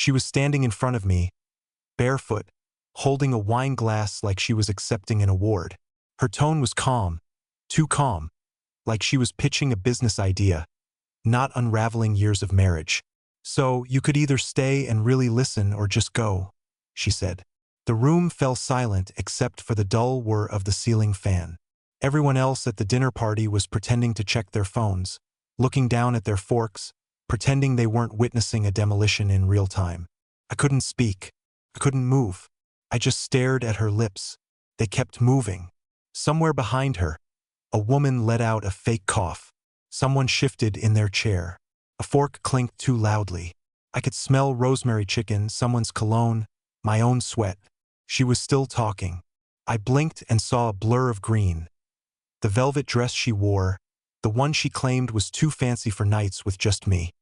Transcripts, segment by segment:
She was standing in front of me, barefoot, holding a wine glass like she was accepting an award. Her tone was calm, too calm, like she was pitching a business idea, not unraveling years of marriage. "So, you could either stay and really listen or just go," she said. The room fell silent except for the dull whir of the ceiling fan. Everyone else at the dinner party was pretending to check their phones, looking down at their forks, pretending they weren't witnessing a demolition in real time. I couldn't speak. I couldn't move. I just stared at her lips. They kept moving. Somewhere behind her, a woman let out a fake cough. Someone shifted in their chair. A fork clinked too loudly. I could smell rosemary chicken, someone's cologne, my own sweat. She was still talking. I blinked and saw a blur of green. The velvet dress she wore, the one she claimed was too fancy for nights with just me.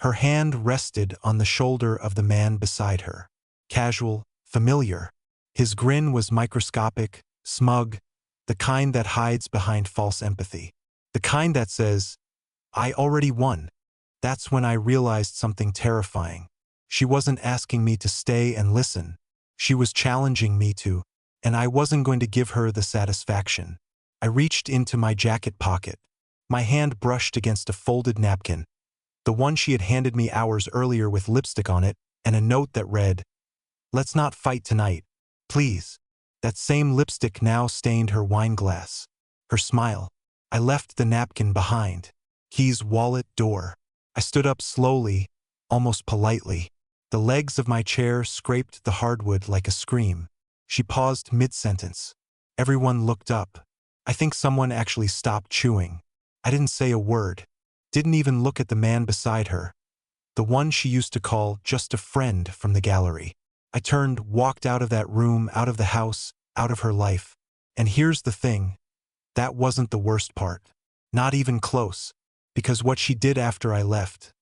Her hand rested on the shoulder of the man beside her. Casual, familiar. His grin was microscopic, smug, the kind that hides behind false empathy. The kind that says, "I already won." That's when I realized something terrifying. She wasn't asking me to stay and listen. She was challenging me to, and I wasn't going to give her the satisfaction. I reached into my jacket pocket. My hand brushed against a folded napkin, the one she had handed me hours earlier with lipstick on it, and a note that read, "Let's not fight tonight, please." That same lipstick now stained her wine glass. Her smile. I left the napkin behind. Keys, wallet, door. I stood up slowly, almost politely. The legs of my chair scraped the hardwood like a scream. She paused mid-sentence. Everyone looked up. I think someone actually stopped chewing. I didn't say a word. Didn't even look at the man beside her, the one she used to call just a friend from the gallery. I turned, walked out of that room, out of the house, out of her life. And here's the thing. That wasn't the worst part. Not even close. Because what she did after I left,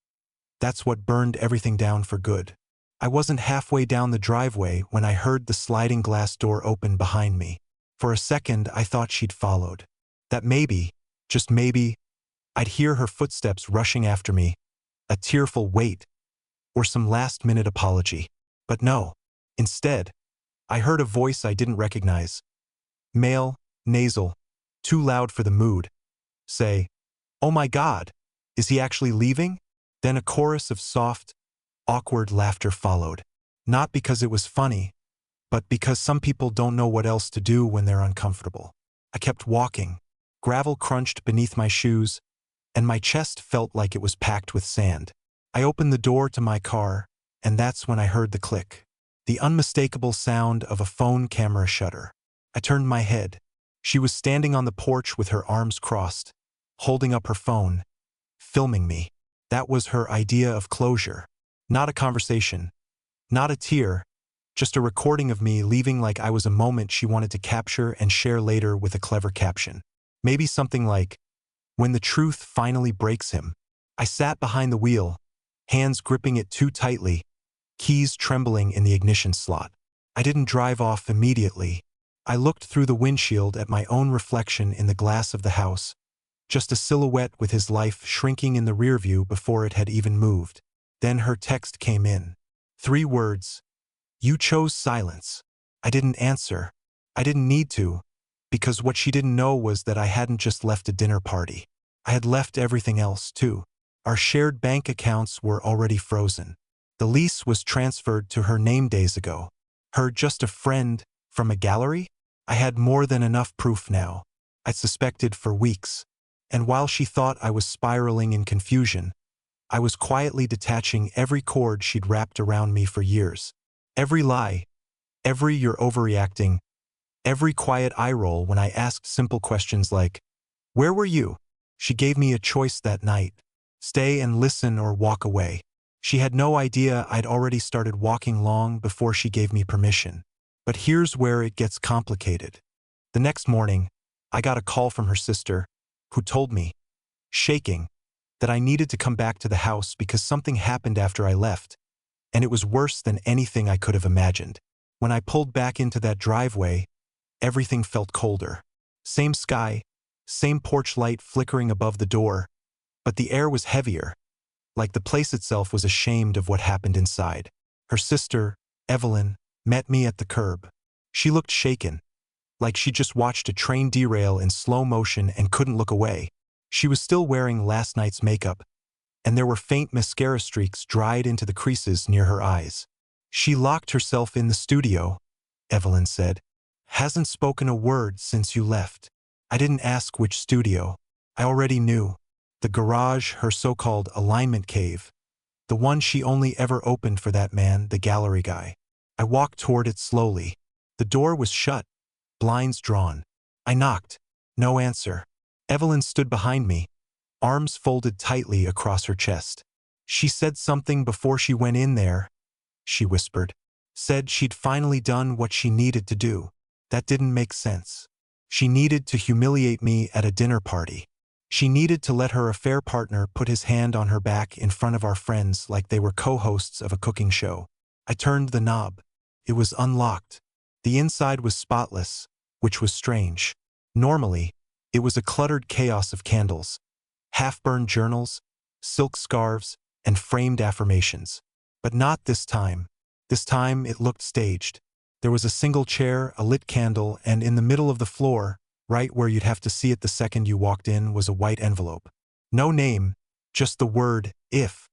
that's what burned everything down for good. I wasn't halfway down the driveway when I heard the sliding glass door open behind me. For a second, I thought she'd followed. That maybe, just maybe, I'd hear her footsteps rushing after me, a tearful wait, or some last-minute apology. But no. Instead, I heard a voice I didn't recognize. Male, nasal, too loud for the mood. Say, "Oh my God, is he actually leaving?" Then a chorus of soft, awkward laughter followed. Not because it was funny, but because some people don't know what else to do when they're uncomfortable. I kept walking. Gravel crunched beneath my shoes, and my chest felt like it was packed with sand. I opened the door to my car, and that's when I heard the click. The unmistakable sound of a phone camera shutter. I turned my head. She was standing on the porch with her arms crossed, holding up her phone, filming me. That was her idea of closure. Not a conversation, not a tear, just a recording of me leaving like I was a moment she wanted to capture and share later with a clever caption. Maybe something like, "When the truth finally breaks him." I sat behind the wheel, hands gripping it too tightly, keys trembling in the ignition slot. I didn't drive off immediately. I looked through the windshield at my own reflection in the glass of the house, just a silhouette with his life shrinking in the rear view before it had even moved. Then her text came in. 3 words. "You chose silence." I didn't answer. I didn't need to, because what she didn't know was that I hadn't just left a dinner party. I had left everything else, too. Our shared bank accounts were already frozen. The lease was transferred to her name days ago. Her just a friend from a gallery? I had more than enough proof now. I'd suspected for weeks. And while she thought I was spiraling in confusion, I was quietly detaching every cord she'd wrapped around me for years. Every lie, every "you're overreacting," every quiet eye roll when I asked simple questions like, "Where were you?" She gave me a choice that night. Stay and listen or walk away. She had no idea I'd already started walking long before she gave me permission. But here's where it gets complicated. The next morning, I got a call from her sister, who told me, shaking, that I needed to come back to the house because something happened after I left, and it was worse than anything I could have imagined. When I pulled back into that driveway, everything felt colder. Same sky, same porch light flickering above the door, but the air was heavier, like the place itself was ashamed of what happened inside. Her sister, Evelyn, met me at the curb. She looked shaken, like she just watched a train derail in slow motion and couldn't look away. She was still wearing last night's makeup, and there were faint mascara streaks dried into the creases near her eyes. She locked herself in the studio, Evelyn said. Hasn't spoken a word since you left. I didn't ask which studio. I already knew. The garage, her so-called alignment cave. The one she only ever opened for that man, the gallery guy. I walked toward it slowly. The door was shut, blinds drawn. I knocked. No answer. Evelyn stood behind me, arms folded tightly across her chest. She said something before she went in there, she whispered. Said she'd finally done what she needed to do. That didn't make sense. She needed to humiliate me at a dinner party. She needed to let her affair partner put his hand on her back in front of our friends like they were co-hosts of a cooking show. I turned the knob. It was unlocked. The inside was spotless, which was strange. Normally, it was a cluttered chaos of candles, half-burned journals, silk scarves, and framed affirmations. But not this time. This time it looked staged. There was a single chair, a lit candle, and in the middle of the floor, right where you'd have to see it the second you walked in, was a white envelope. No name, just the word, if.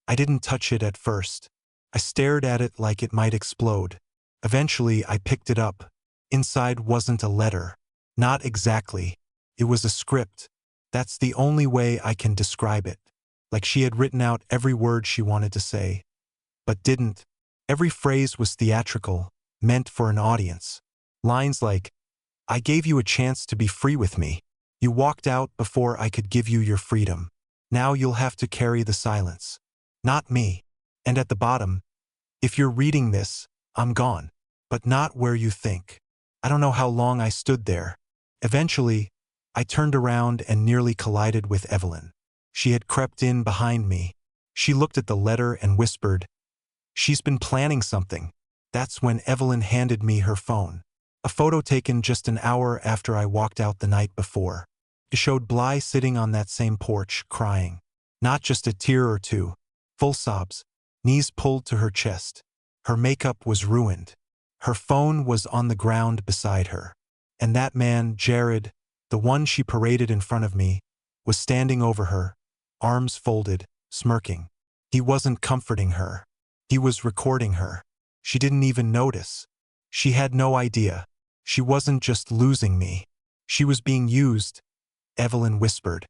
I didn't touch it at first. I stared at it like it might explode. Eventually, I picked it up. Inside wasn't a letter. Not exactly. It was a script. That's the only way I can describe it. Like she had written out every word she wanted to say, but didn't. Every phrase was theatrical, meant for an audience. Lines like, I gave you a chance to be free with me. You walked out before I could give you your freedom. Now you'll have to carry the silence. Not me. And at the bottom, if you're reading this, I'm gone. But not where you think. I don't know how long I stood there. Eventually, I turned around and nearly collided with Evelyn. She had crept in behind me. She looked at the letter and whispered, She's been planning something. That's when Evelyn handed me her phone. A photo taken just an hour after I walked out the night before. It showed Bly sitting on that same porch, crying. Not just a tear or two. Full sobs. Knees pulled to her chest. Her makeup was ruined. Her phone was on the ground beside her. And that man, Jared, the one she paraded in front of me, was standing over her, arms folded, smirking. He wasn't comforting her. He was recording her. She didn't even notice. She had no idea. She wasn't just losing me. She was being used, Evelyn whispered.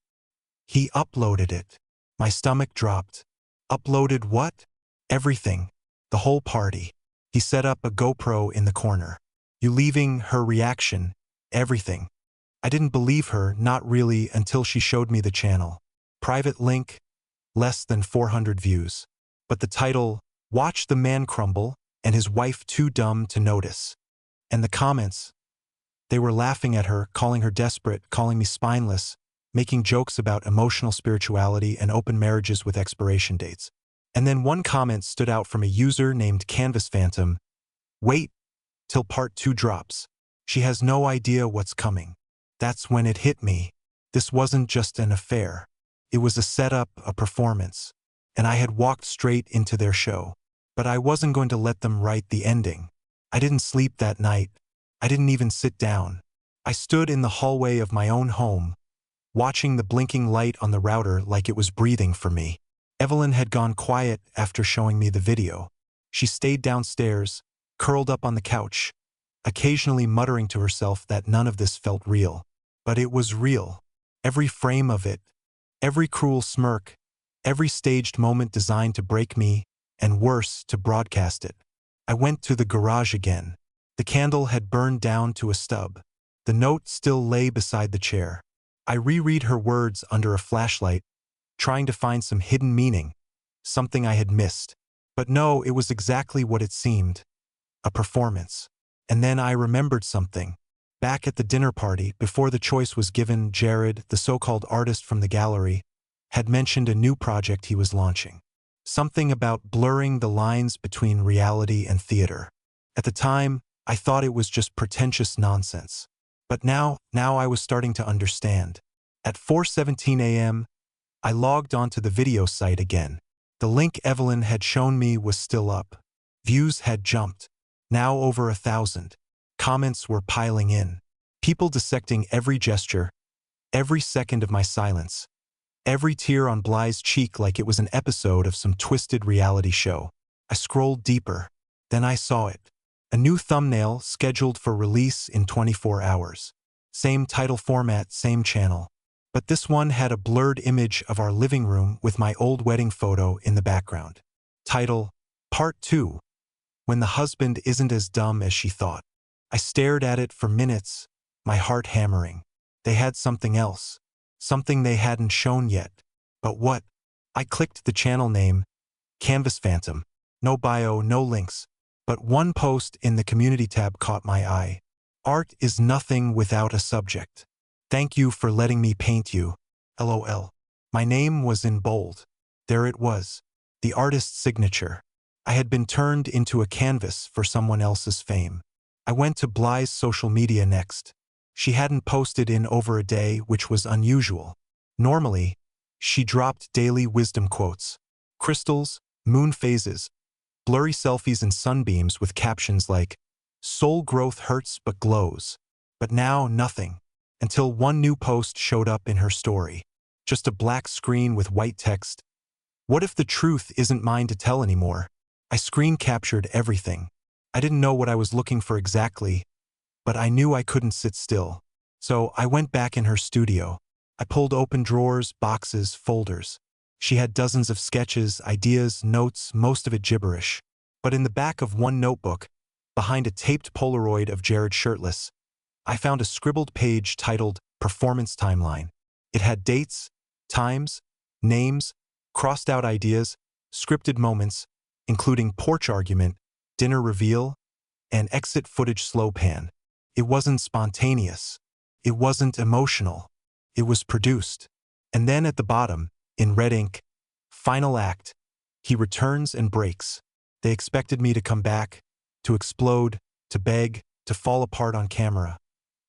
He uploaded it. My stomach dropped. Uploaded what? Everything. The whole party. He set up a GoPro in the corner. You leaving, her reaction, everything. I didn't believe her, not really, until she showed me the channel. Private link, less than 400 views. But the title, Watch the Man Crumble, and his wife too dumb to notice. And the comments, they were laughing at her, calling her desperate, calling me spineless, making jokes about emotional spirituality and open marriages with expiration dates. And then one comment stood out from a user named Canvas Phantom. Wait till part 2 drops. She has no idea what's coming. That's when it hit me. This wasn't just an affair. It was a setup, a performance. And I had walked straight into their show. But I wasn't going to let them write the ending. I didn't sleep that night. I didn't even sit down. I stood in the hallway of my own home, watching the blinking light on the router like it was breathing for me. Evelyn had gone quiet after showing me the video. She stayed downstairs, curled up on the couch, occasionally muttering to herself that none of this felt real. But it was real. Every frame of it, every cruel smirk, every staged moment designed to break me, and worse, to broadcast it. I went to the garage again. The candle had burned down to a stub. The note still lay beside the chair. I reread her words under a flashlight, trying to find some hidden meaning, something I had missed. But no, it was exactly what it seemed. A performance. And then I remembered something. Back at the dinner party, before the choice was given, Jared, the so-called artist from the gallery, had mentioned a new project he was launching. Something about blurring the lines between reality and theater. At the time, I thought it was just pretentious nonsense. But now I was starting to understand. At 4:17 a.m., I logged onto the video site again. The link Evelyn had shown me was still up. Views had jumped. Now over 1,000. Comments were piling in. People dissecting every gesture, every second of my silence, every tear on Bly's cheek like it was an episode of some twisted reality show. I scrolled deeper. Then I saw it. A new thumbnail scheduled for release in 24 hours. Same title format, same channel. But this one had a blurred image of our living room with my old wedding photo in the background. Title, Part 2. When the husband isn't as dumb as she thought. I stared at it for minutes, my heart hammering. They had something else. Something they hadn't shown yet. But what? I clicked the channel name, Canvas Phantom. No bio, no links. But one post in the community tab caught my eye. Art is nothing without a subject. Thank you for letting me paint you. LOL. My name was in bold. There it was. The artist's signature. I had been turned into a canvas for someone else's fame. I went to Bly's social media next. She hadn't posted in over a day, which was unusual. Normally, she dropped daily wisdom quotes. Crystals, moon phases, blurry selfies and sunbeams with captions like, "Soul growth hurts but glows." But now, nothing. Until one new post showed up in her story. Just a black screen with white text. What if the truth isn't mine to tell anymore? I screen captured everything. I didn't know what I was looking for exactly, but I knew I couldn't sit still. So I went back in her studio. I pulled open drawers, boxes, folders. She had dozens of sketches, ideas, notes, most of it gibberish. But in the back of one notebook, behind a taped Polaroid of Jared shirtless, I found a scribbled page titled Performance Timeline. It had dates, times, names, crossed out ideas, scripted moments, including porch argument, dinner reveal, and exit footage slow pan. It wasn't spontaneous. It wasn't emotional. It was produced. And then at the bottom, in red ink, final act. He returns and breaks. They expected me to come back, to explode, to beg, to fall apart on camera,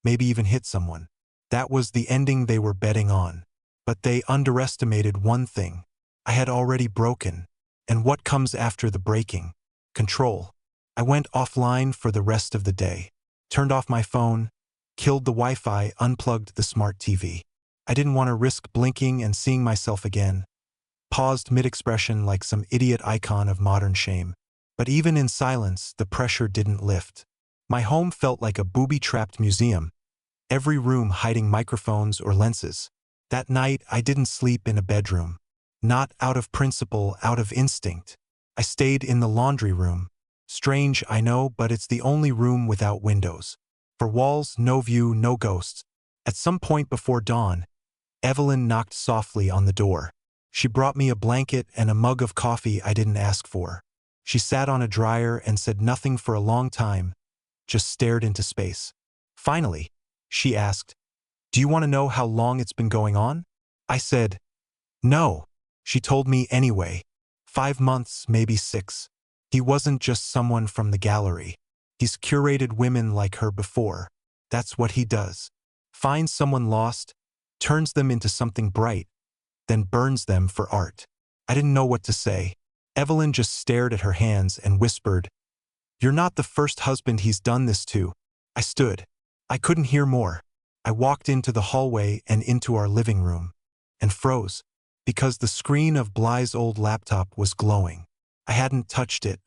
maybe even hit someone. That was the ending they were betting on. But they underestimated one thing. I had already broken. And what comes after the breaking? Control. I went offline for the rest of the day. Turned off my phone, killed the Wi-Fi, unplugged the smart TV. I didn't want to risk blinking and seeing myself again. Paused mid-expression like some idiot icon of modern shame. But even in silence, the pressure didn't lift. My home felt like a booby-trapped museum, every room hiding microphones or lenses. That night, I didn't sleep in a bedroom. Not out of principle, out of instinct. I stayed in the laundry room. Strange, I know, but it's the only room without windows. For walls, no view, no ghosts. At some point before dawn, Evelyn knocked softly on the door. She brought me a blanket and a mug of coffee I didn't ask for. She sat on a dryer and said nothing for a long time, just stared into space. Finally, she asked, "Do you want to know how long it's been going on?" I said, "No." She told me anyway. 5 months, maybe 6. He wasn't just someone from the gallery. He's curated women like her before. That's what he does. Finds someone lost, turns them into something bright, then burns them for art. I didn't know what to say. Evelyn just stared at her hands and whispered, "You're not the first husband he's done this to." I stood. I couldn't hear more. I walked into the hallway and into our living room, and froze, because the screen of Bly's old laptop was glowing. I hadn't touched it.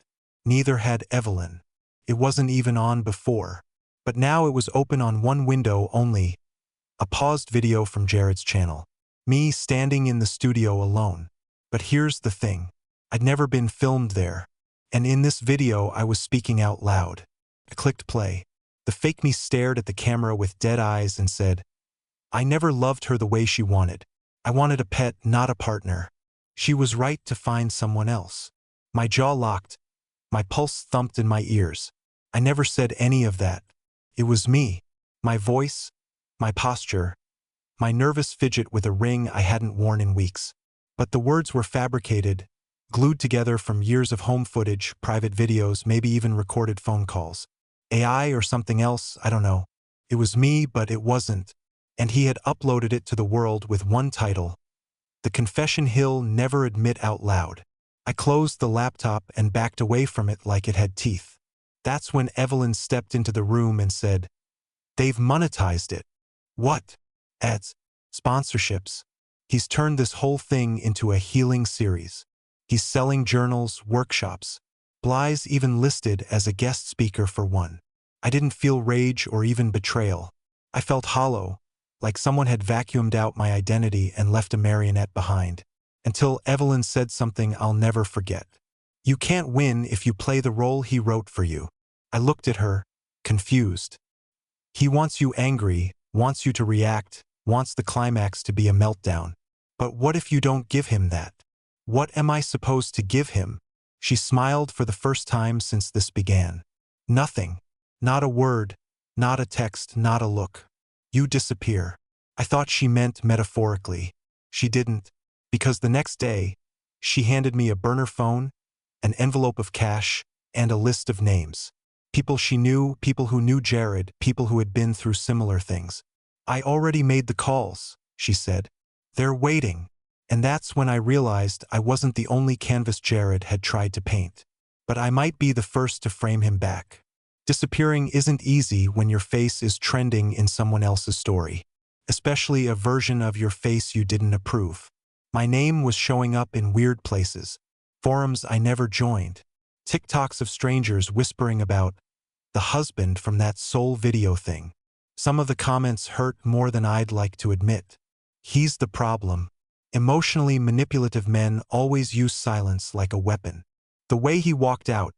Neither had Evelyn. It wasn't even on before. But now it was open on one window only, a paused video from Jared's channel. Me standing in the studio alone. But here's the thing. I'd never been filmed there. And in this video I was speaking out loud. I clicked play. The fake me stared at the camera with dead eyes and said, "I never loved her the way she wanted. I wanted a pet, not a partner. She was right to find someone else." My jaw locked. My pulse thumped in my ears. I never said any of that. It was me. My voice, my posture, my nervous fidget with a ring I hadn't worn in weeks. But the words were fabricated, glued together from years of home footage, private videos, maybe even recorded phone calls. AI or something else, I don't know. It was me, but it wasn't. And he had uploaded it to the world with one title, "The Confession He'll Never Admit Out Loud." I closed the laptop and backed away from it like it had teeth. That's when Evelyn stepped into the room and said, "They've monetized it." "What?" "Ads. Sponsorships. He's turned this whole thing into a healing series. He's selling journals, workshops. Bly's even listed as a guest speaker for one." I didn't feel rage or even betrayal. I felt hollow, like someone had vacuumed out my identity and left a marionette behind. Until Evelyn said something I'll never forget. "You can't win if you play the role he wrote for you." I looked at her, confused. "He wants you angry, wants you to react, wants the climax to be a meltdown. But what if you don't give him that? What am I supposed to give him?" She smiled for the first time since this began. "Nothing. Not a word, not a text, not a look. You disappear." I thought she meant metaphorically. She didn't, because the next day, she handed me a burner phone, an envelope of cash, and a list of names. People she knew, people who knew Jared, people who had been through similar things. "I already made the calls," she said. "They're waiting." And that's when I realized I wasn't the only canvas Jared had tried to paint. But I might be the first to frame him back. Disappearing isn't easy when your face is trending in someone else's story, especially a version of your face you didn't approve. My name was showing up in weird places, forums I never joined, TikToks of strangers whispering about the husband from that soul video thing. Some of the comments hurt more than I'd like to admit. He's the problem. Emotionally manipulative men always use silence like a weapon. The way he walked out,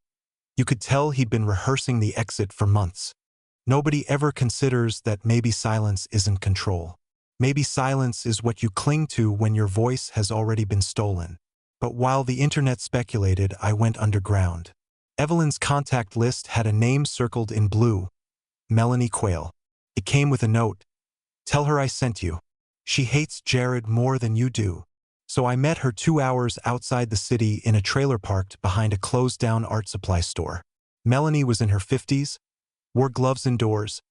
you could tell he'd been rehearsing the exit for months. Nobody ever considers that maybe silence isn't control. Maybe silence is what you cling to when your voice has already been stolen. But while the internet speculated, I went underground. Evelyn's contact list had a name circled in blue, Melanie Quayle. It came with a note. "Tell her I sent you. She hates Jared more than you do." So I met her 2 hours outside the city in a trailer parked behind a closed-down art supply store. Melanie was in her 50s, wore gloves indoors,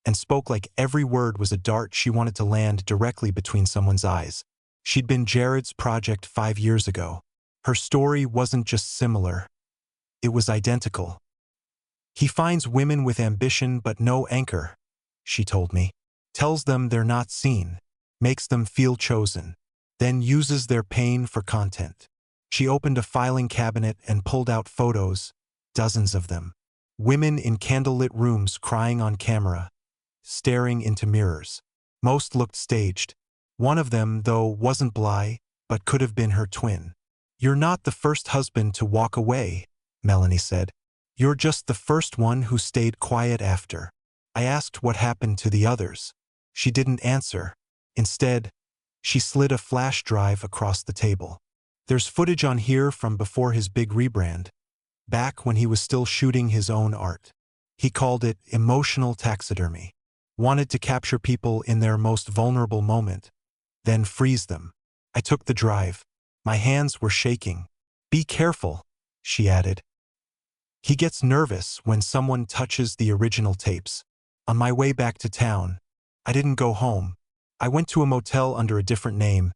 and spoke like every word was a dart she wanted to land directly between someone's eyes. She'd been Jared's project 5 years ago. Her story wasn't just similar. It was identical. "He finds women with ambition but no anchor," she told me. "Tells them they're not seen, makes them feel chosen, then uses their pain for content." She opened a filing cabinet and pulled out photos, dozens of them. Women in candlelit rooms crying on camera, staring into mirrors. Most looked staged. One of them, though, wasn't Bly, but could have been her twin. "You're not the first husband to walk away," Melanie said. "You're just the first one who stayed quiet after." I asked what happened to the others. She didn't answer. Instead, she slid a flash drive across the table. "There's footage on here from before his big rebrand, back when he was still shooting his own art. He called it emotional taxidermy. Wanted to capture people in their most vulnerable moment, then freeze them." I took the drive. My hands were shaking. "Be careful," she added. "He gets nervous when someone touches the original tapes." On my way back to town, I didn't go home. I went to a motel under a different name,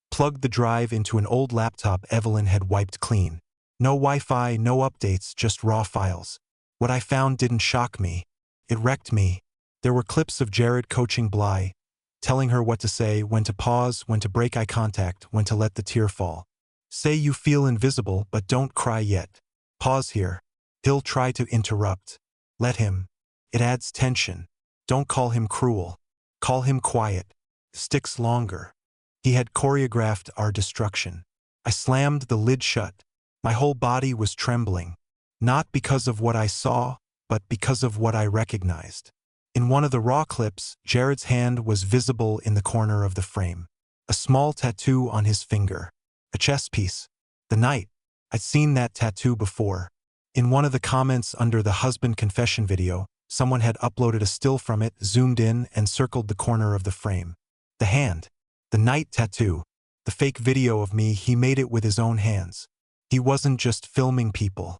plugged the drive into an old laptop Evelyn had wiped clean. No Wi-Fi, no updates, just raw files. What I found didn't shock me. It wrecked me. There were clips of Jared coaching Bly, telling her what to say, when to pause, when to break eye contact, when to let the tear fall. "Say you feel invisible, but don't cry yet. Pause here." He'll try to interrupt. Let him. It adds tension. Don't call him cruel. Call him quiet. Sticks longer. He had choreographed our destruction. I slammed the lid shut. My whole body was trembling. Not because of what I saw, but because of what I recognized. In one of the raw clips, Jared's hand was visible in the corner of the frame. A small tattoo on his finger. A chess piece. The night. I'd seen that tattoo before. In one of the comments under the husband confession video, someone had uploaded a still from it, zoomed in, and circled the corner of the frame. The hand. The night tattoo. The fake video of me, he made it with his own hands. He wasn't just filming people.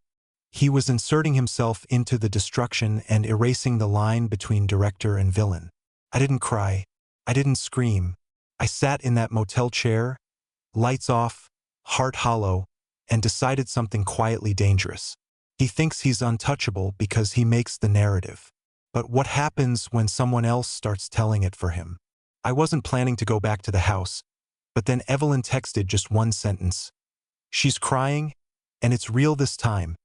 He was inserting himself into the destruction and erasing the line between director and villain. I didn't cry. I didn't scream. I sat in that motel chair, lights off, heart hollow, and decided something quietly dangerous. He thinks he's untouchable because he makes the narrative. But what happens when someone else starts telling it for him? I wasn't planning to go back to the house, but then Evelyn texted just one sentence. "She's crying, and it's real this time."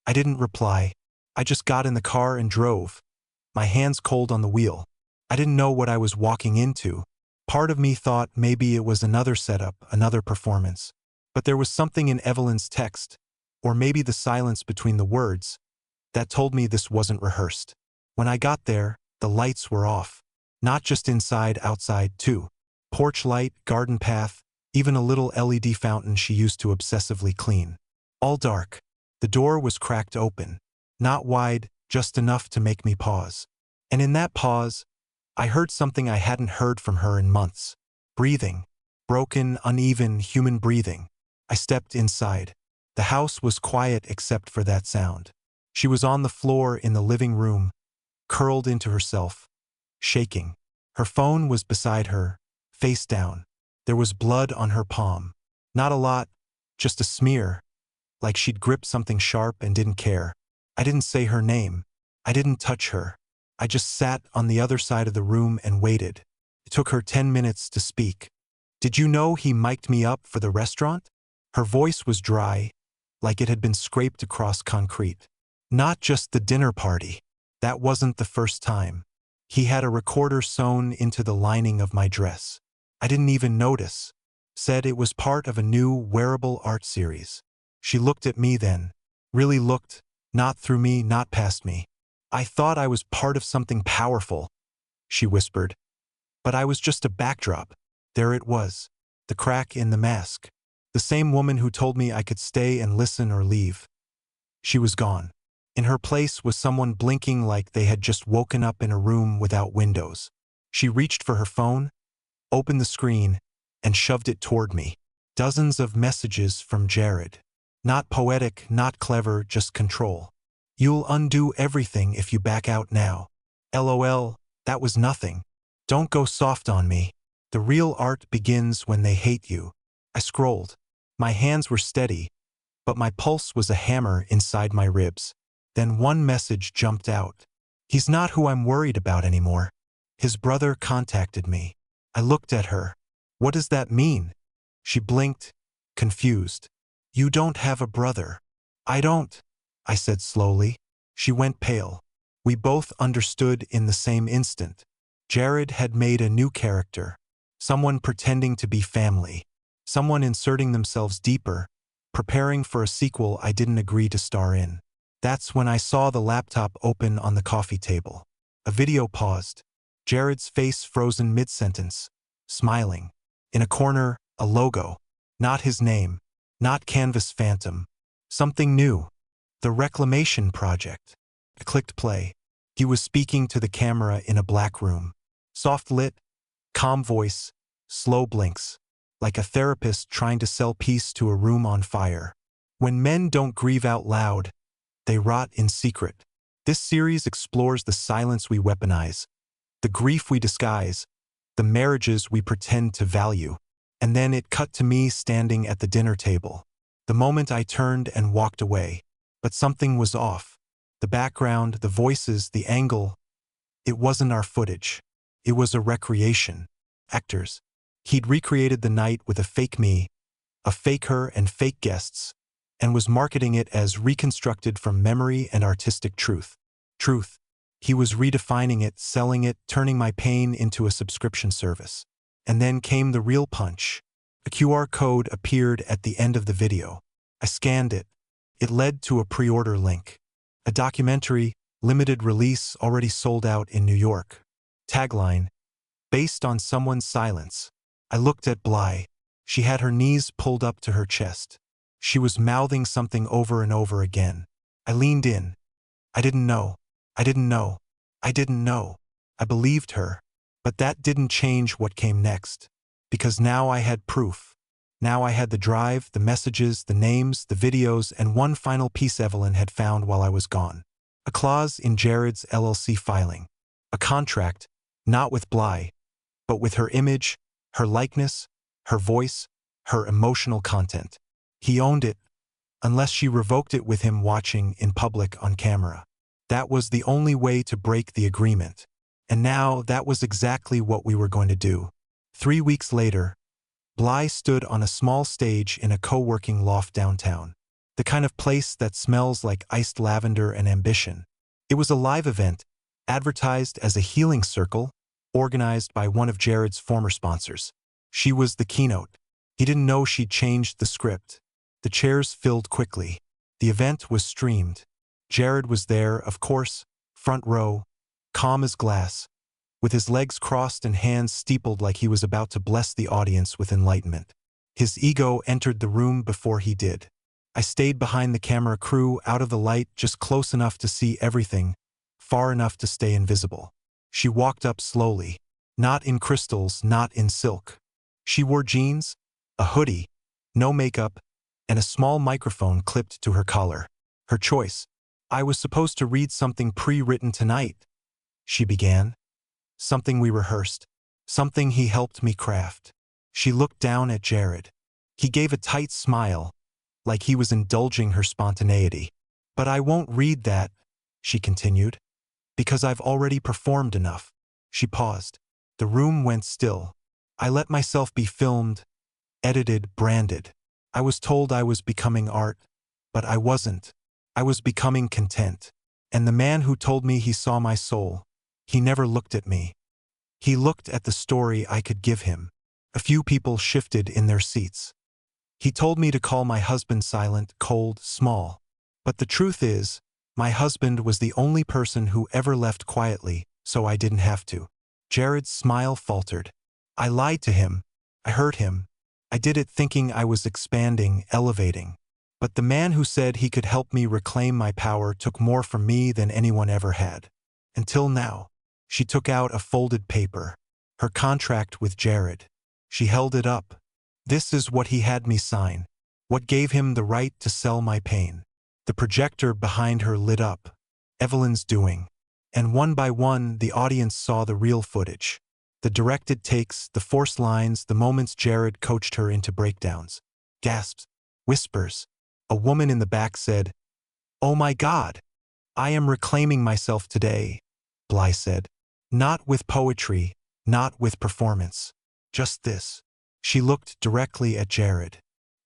I didn't reply. I just got in the car and drove, my hands cold on the wheel. I didn't know what I was walking into. Part of me thought maybe it was another setup, another performance. But there was something in Evelyn's text, or maybe the silence between the words, that told me this wasn't rehearsed. When I got there, the lights were off. Not just inside, outside too. Porch light, garden path, even a little LED fountain she used to obsessively clean. All dark. The door was cracked open. Not wide, just enough to make me pause. And in that pause, I heard something I hadn't heard from her in months. Breathing. Broken, uneven, human breathing. I stepped inside. The house was quiet except for that sound. She was on the floor in the living room, curled into herself, shaking. Her phone was beside her, face down. There was blood on her palm. Not a lot, just a smear, like she'd gripped something sharp and didn't care. I didn't say her name. I didn't touch her. I just sat on the other side of the room and waited. It took her 10 minutes to speak. "Did you know he mic'd me up for the restaurant?" Her voice was dry, like it had been scraped across concrete. "Not just the dinner party. That wasn't the first time. He had a recorder sewn into the lining of my dress. I didn't even notice. Said it was part of a new wearable art series." She looked at me then. Really looked, not through me, not past me. "I thought I was part of something powerful," she whispered. "But I was just a backdrop." There it was. The crack in the mask. The same woman who told me I could stay and listen or leave. She was gone. In her place was someone blinking like they had just woken up in a room without windows. She reached for her phone, opened the screen, and shoved it toward me. Dozens of messages from Jared. Not poetic, not clever, just control. "You'll undo everything if you back out now. LOL, that was nothing. Don't go soft on me. The real art begins when they hate you." I scrolled. My hands were steady, but my pulse was a hammer inside my ribs. Then one message jumped out. "He's not who I'm worried about anymore. His brother contacted me." I looked at her. "What does that mean?" She blinked, confused. "You don't have a brother." "I don't," I said slowly. She went pale. We both understood in the same instant. Jared had made a new character. Someone pretending to be family. Someone inserting themselves deeper, preparing for a sequel I didn't agree to star in. That's when I saw the laptop open on the coffee table. A video paused. Jared's face frozen mid-sentence, smiling. In a corner, a logo. Not his name. Not Canvas Phantom. Something new. The Reclamation Project. I clicked play. He was speaking to the camera in a black room. Soft lit, calm voice, slow blinks. Like a therapist trying to sell peace to a room on fire. When men don't grieve out loud, they rot in secret. This series explores the silence we weaponize, the grief we disguise, the marriages we pretend to value. And then it cut to me standing at the dinner table. The moment I turned and walked away. But something was off. The background, the voices, the angle. It wasn't our footage. It was a recreation. Actors. He'd recreated the night with a fake me, a fake her and fake guests, and was marketing it as reconstructed from memory and artistic truth. Truth. He was redefining it, selling it, turning my pain into a subscription service. And then came the real punch. A QR code appeared at the end of the video. I scanned it. It led to a pre-order link. A documentary, limited release, already sold out in New York. Tagline. Based on someone's silence. I looked at Bly. She had her knees pulled up to her chest. She was mouthing something over and over again. I leaned in. I didn't know. I didn't know. I didn't know. I believed her. But that didn't change what came next. Because now I had proof. Now I had the drive, the messages, the names, the videos, and one final piece Evelyn had found while I was gone. A clause in Jared's LLC filing. A contract, not with Bly, but with her image, her likeness, her voice, her emotional content. He owned it, unless she revoked it with him watching in public on camera. That was the only way to break the agreement. And now that was exactly what we were going to do. 3 weeks later, Bly stood on a small stage in a co-working loft downtown. The kind of place that smells like iced lavender and ambition. It was a live event, advertised as a healing circle, organized by one of Jared's former sponsors. She was the keynote. He didn't know she'd changed the script. The chairs filled quickly. The event was streamed. Jared was there, of course, front row, calm as glass, with his legs crossed and hands steepled like he was about to bless the audience with enlightenment. His ego entered the room before he did. I stayed behind the camera crew, out of the light, just close enough to see everything, far enough to stay invisible. She walked up slowly, not in crystals, not in silk. She wore jeans, a hoodie, no makeup, and a small microphone clipped to her collar. Her choice. "I was supposed to read something pre-written tonight," she began. "Something we rehearsed. Something he helped me craft." She looked down at Jared. He gave a tight smile, like he was indulging her spontaneity. "But I won't read that," she continued, "because I've already performed enough." She paused. The room went still. I let myself be filmed, edited, branded. I was told I was becoming art, but I wasn't. I was becoming content. And the man who told me he saw my soul, he never looked at me. He looked at the story I could give him. A few people shifted in their seats. He told me to call my husband silent, cold, small. But the truth is, my husband was the only person who ever left quietly, so I didn't have to. Jared's smile faltered. I lied to him. I hurt him. I did it thinking I was expanding, elevating. But the man who said he could help me reclaim my power took more from me than anyone ever had. Until now. She took out a folded paper. Her contract with Jared. She held it up. This is what he had me sign. What gave him the right to sell my pain. The projector behind her lit up. Evelyn's doing. And one by one, the audience saw the real footage. The directed takes, the forced lines, the moments Jared coached her into breakdowns. Gasps. Whispers. A woman in the back said, "Oh my God! I am reclaiming myself today," Bly said. "Not with poetry, not with performance. Just this." She looked directly at Jared.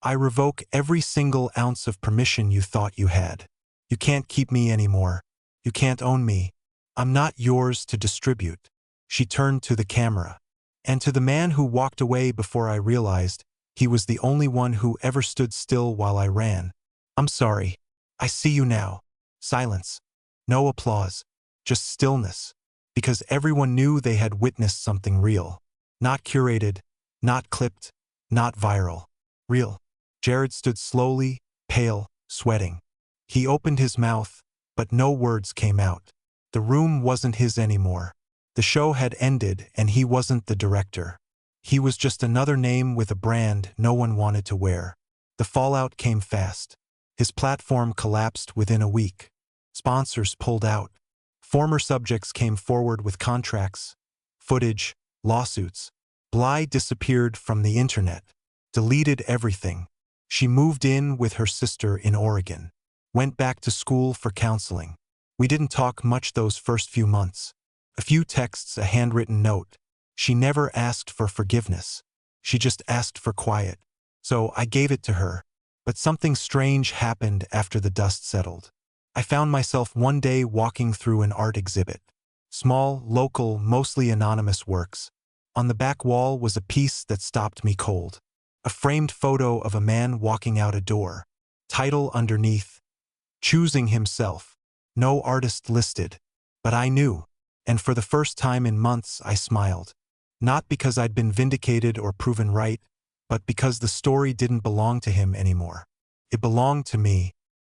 "I revoke every single ounce of permission you thought you had. You can't keep me anymore. You can't own me. I'm not yours to distribute." She turned to the camera. And to the man who walked away before I realized, he was the only one who ever stood still while I ran. "I'm sorry. I see you now." Silence. No applause. Just stillness. Because everyone knew they had witnessed something real. Not curated, not clipped, not viral. Real. Jared stood slowly, pale, sweating. He opened his mouth, but no words came out. The room wasn't his anymore. The show had ended and he wasn't the director. He was just another name with a brand no one wanted to wear. The fallout came fast. His platform collapsed within a week. Sponsors pulled out. Former subjects came forward with contracts, footage, lawsuits. Bly disappeared from the internet. Deleted everything. She moved in with her sister in Oregon. Went back to school for counseling. We didn't talk much those first few months. A few texts, a handwritten note. She never asked for forgiveness. She just asked for quiet. So I gave it to her. But something strange happened after the dust settled. I found myself one day walking through an art exhibit. Small, local, mostly anonymous works. On the back wall was a piece that stopped me cold. A framed photo of a man walking out a door. Title underneath, "Choosing Himself." No artist listed. But I knew. And for the first time in months I smiled. Not because I'd been vindicated or proven right, but because the story didn't belong to him anymore. It belonged to me,